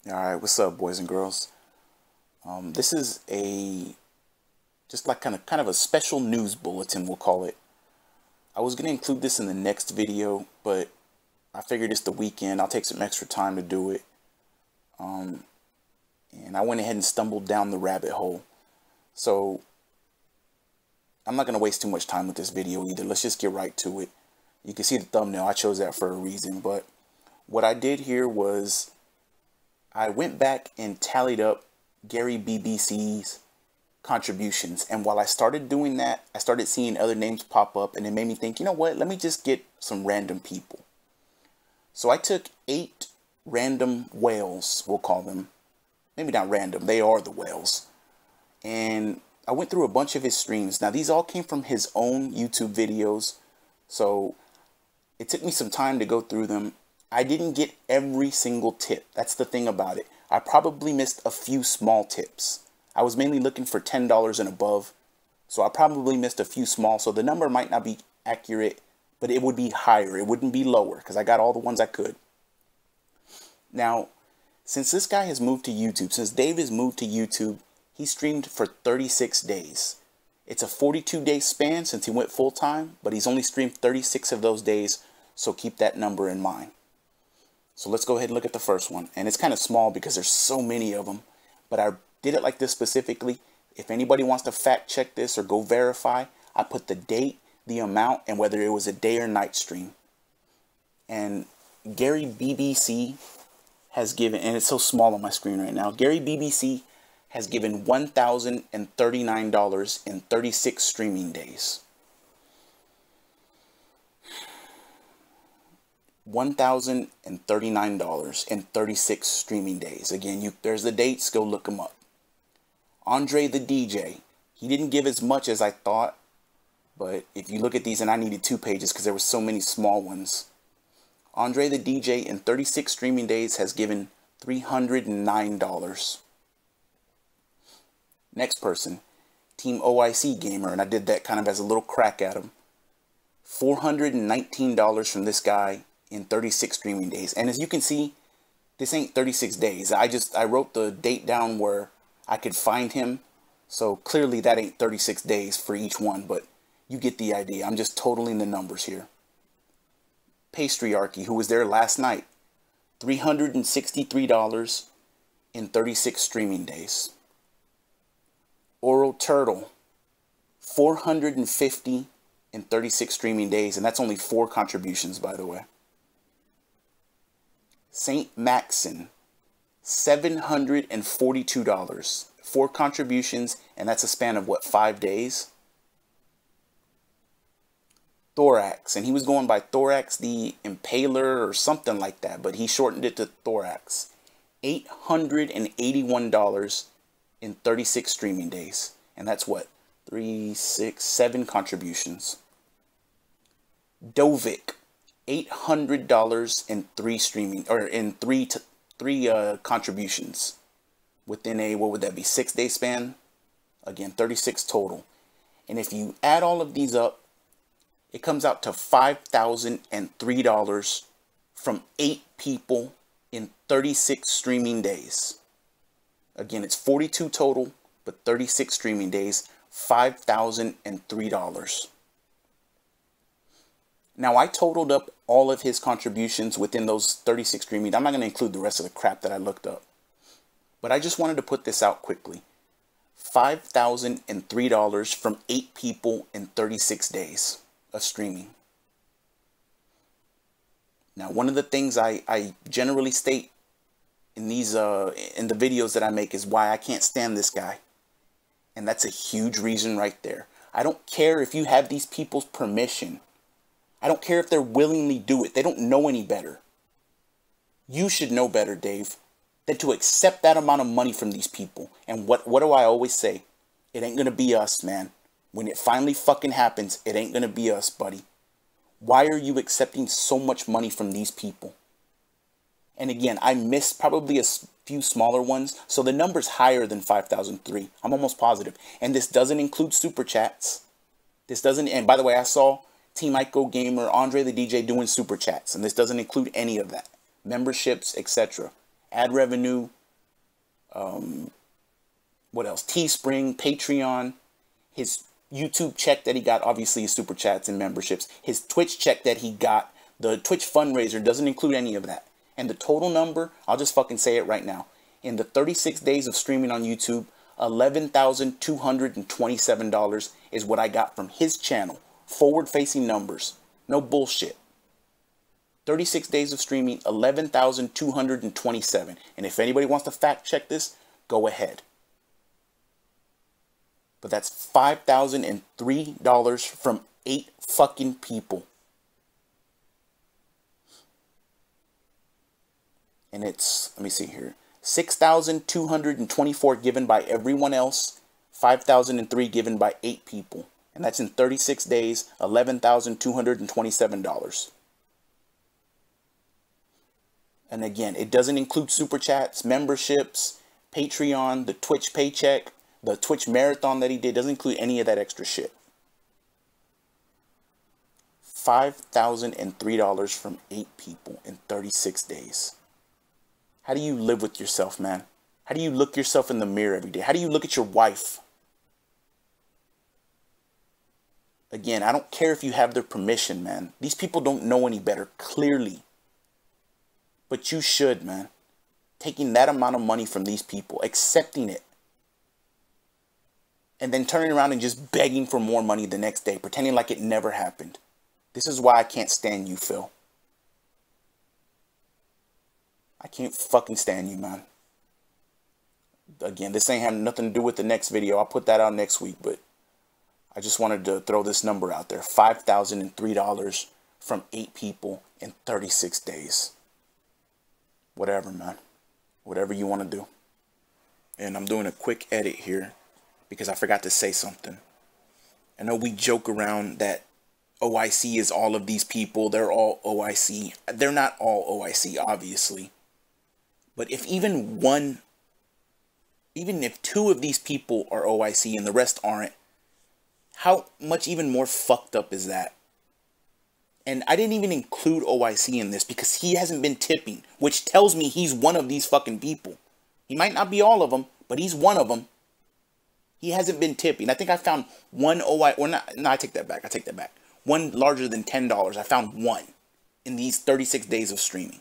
All right, what's up, boys and girls? This is just like kind of a special news bulletin, we'll call it. I was gonna include this in the next video, but I figured it's the weekend. I'll take some extra time to do it, and I went ahead and stumbled down the rabbit hole. So I'm not gonna waste too much time with this video either. Let's just get right to it. You can see the thumbnail. I chose that for a reason, but what I did here was I went back and tallied up Gary BBC's contributions. And while I started doing that, I started seeing other names pop up, and it made me think, you know what, let me just get some random people. So I took 8 random whales, we'll call them. Maybe not random, they are the whales. And I went through a bunch of his streams. Now these all came from his own YouTube videos, so it took me some time to go through them. I didn't get every single tip. That's the thing about it. I probably missed a few small tips. I was mainly looking for $10 and above, so I probably missed a few small, so the number might not be accurate, but it would be higher. It wouldn't be lower because I got all the ones I could. Now, since this guy has moved to YouTube, since Dave has moved to YouTube, he streamed for 36 days. It's a 42-day span since he went full-time, but he's only streamed 36 of those days, so keep that number in mind. So let's go ahead and look at the first one. And it's kind of small because there's so many of them, but I did it like this specifically. If anybody wants to fact check this or go verify, I put the date, the amount, and whether it was a day or night stream. And Gary BBC has given, and it's so small on my screen right now, Gary BBC has given $1,039 in 36 streaming days. $1,039 in 36 streaming days. Again, there's the dates, go look them up. Andre the DJ, he didn't give as much as I thought, but if you look at these, and I needed 2 pages because there were so many small ones. Andre the DJ in 36 streaming days has given $309. Next person, Team OIC Gamer, and I did that kind of as a little crack at him. $419 from this guy in 36 streaming days. And as you can see, this ain't 36 days. I wrote the date down where I could find him. So clearly that ain't 36 days for each one, but you get the idea. I'm just totaling the numbers here. Pastryarchy, who was there last night, $363 in 36 streaming days. Oral Turtle, $450 in 36 streaming days, and that's only 4 contributions, by the way. Saint Maxon, $742, 4 contributions, and that's a span of what, 5 days? Thorax, and he was going by Thorax the Impaler or something like that, but he shortened it to Thorax. $881 in 36 streaming days, and that's what, 3, 6, 7 contributions. Dovik, $800 in 3 streaming, or in 3 contributions within a, what would that be, 6-day span? Again, 36 total. And if you add all of these up, it comes out to $5,003 from 8 people in 36 streaming days. Again, it's 42 total, but 36 streaming days, $5,003. Now, I totaled up all of his contributions within those 36 streaming. I'm not going to include the rest of the crap that I looked up, but I just wanted to put this out quickly. $5,003 from 8 people in 36 days of streaming. Now, one of the things I generally state in these in the videos that I make is why I can't stand this guy, and that's a huge reason right there. I don't care if you have these people's permission. I don't care if they're willingly do it. They don't know any better. You should know better, Dave, than to accept that amount of money from these people. And what do I always say? It ain't gonna be us, man. When it finally fucking happens, it ain't gonna be us, buddy. Why are you accepting so much money from these people? And again, I missed probably a few smaller ones, so the number's higher than 5,003. I'm almost positive. And this doesn't include super chats. This doesn't, and by the way, I saw Team Ico Gamer, Andre the DJ doing super chats, and this doesn't include any of that. Memberships, etc. ad revenue, what else? Teespring, Patreon, his YouTube check that he got, obviously his super chats and memberships, his Twitch check that he got, the Twitch fundraiser doesn't include any of that. And the total number, I'll just fucking say it right now. In the 36 days of streaming on YouTube, $11,227 is what I got from his channel. Forward-facing numbers. No bullshit. 36 days of streaming, 11,227. And if anybody wants to fact check this, go ahead. But that's $5,003 from 8 fucking people. And it's, let me see here, 6,224 given by everyone else, 5,003 given by 8 people. And that's in 36 days, $11,227. And again, it doesn't include super chats, memberships, Patreon, the Twitch paycheck, the Twitch marathon that he did. Doesn't include any of that extra shit. $5,003 from 8 people in 36 days. How do you live with yourself, man? How do you look yourself in the mirror every day? How do you look at your wife? Again, I don't care if you have their permission, man. These people don't know any better, clearly. But you should, man. Taking that amount of money from these people, accepting it, and then turning around and just begging for more money the next day, pretending like it never happened. This is why I can't stand you, Phil. I can't fucking stand you, man. Again, this ain't having nothing to do with the next video. I'll put that out next week, but I just wanted to throw this number out there. $5,003 from 8 people in 36 days. Whatever, man. Whatever you want to do. And I'm doing a quick edit here because I forgot to say something. I know we joke around that OIC is all of these people. They're all OIC. They're not all OIC, obviously. But if even if 2 of these people are OIC and the rest aren't, how much even more fucked up is that? And I didn't even include OIC in this because he hasn't been tipping, which tells me he's one of these fucking people. He might not be all of them, but he's one of them. He hasn't been tipping. I think I found one OIC, or not, no, I take that back. One larger than $10. I found one in these 36 days of streaming.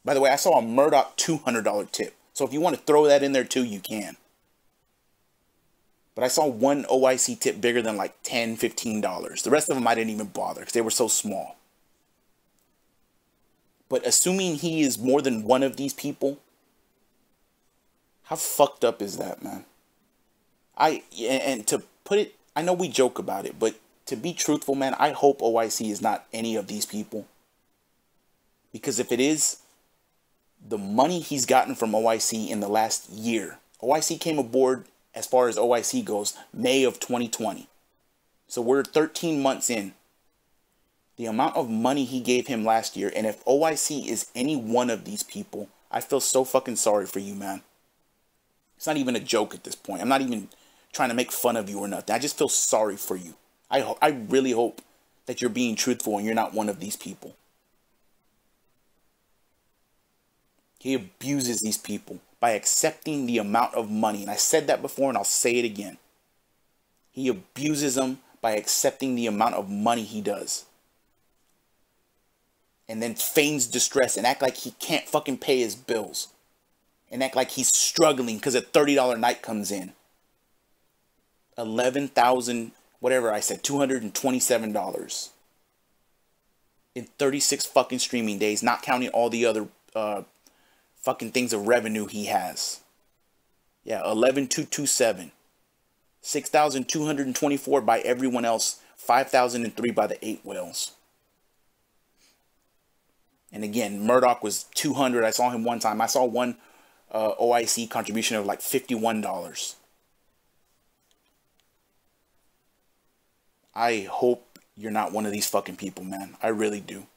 By the way, I saw a Murdoch $200 tip. So if you want to throw that in there too, you can. But I saw one OIC tip bigger than like $10, $15. The rest of them I didn't even bother because they were so small. But assuming he is more than one of these people, how fucked up is that, man? And to put it, I know we joke about it, but to be truthful, man, I hope OIC is not any of these people. Because if it is, the money he's gotten from OIC in the last year. OIC came aboard, as far as OIC goes, May of 2020. So we're 13 months in. The amount of money he gave him last year, and if OIC is any one of these people, I feel so fucking sorry for you, man. It's not even a joke at this point. I'm not even trying to make fun of you or nothing. I just feel sorry for you. I really hope that you're being truthful and you're not one of these people. He abuses these people by accepting the amount of money. And I said that before and I'll say it again. He abuses them by accepting the amount of money he does. And then feigns distress and act like he can't fucking pay his bills. And act like he's struggling because a $30 night comes in. 11,000, whatever I said, $227. In 36 fucking streaming days, not counting all the other fucking things of revenue he has. Yeah, 11,227. 6,224 by everyone else. 5,003 by the 8 whales. And again, Murdoch was 200. I saw him one time. I saw one OIC contribution of like $51. I hope you're not one of these fucking people, man. I really do.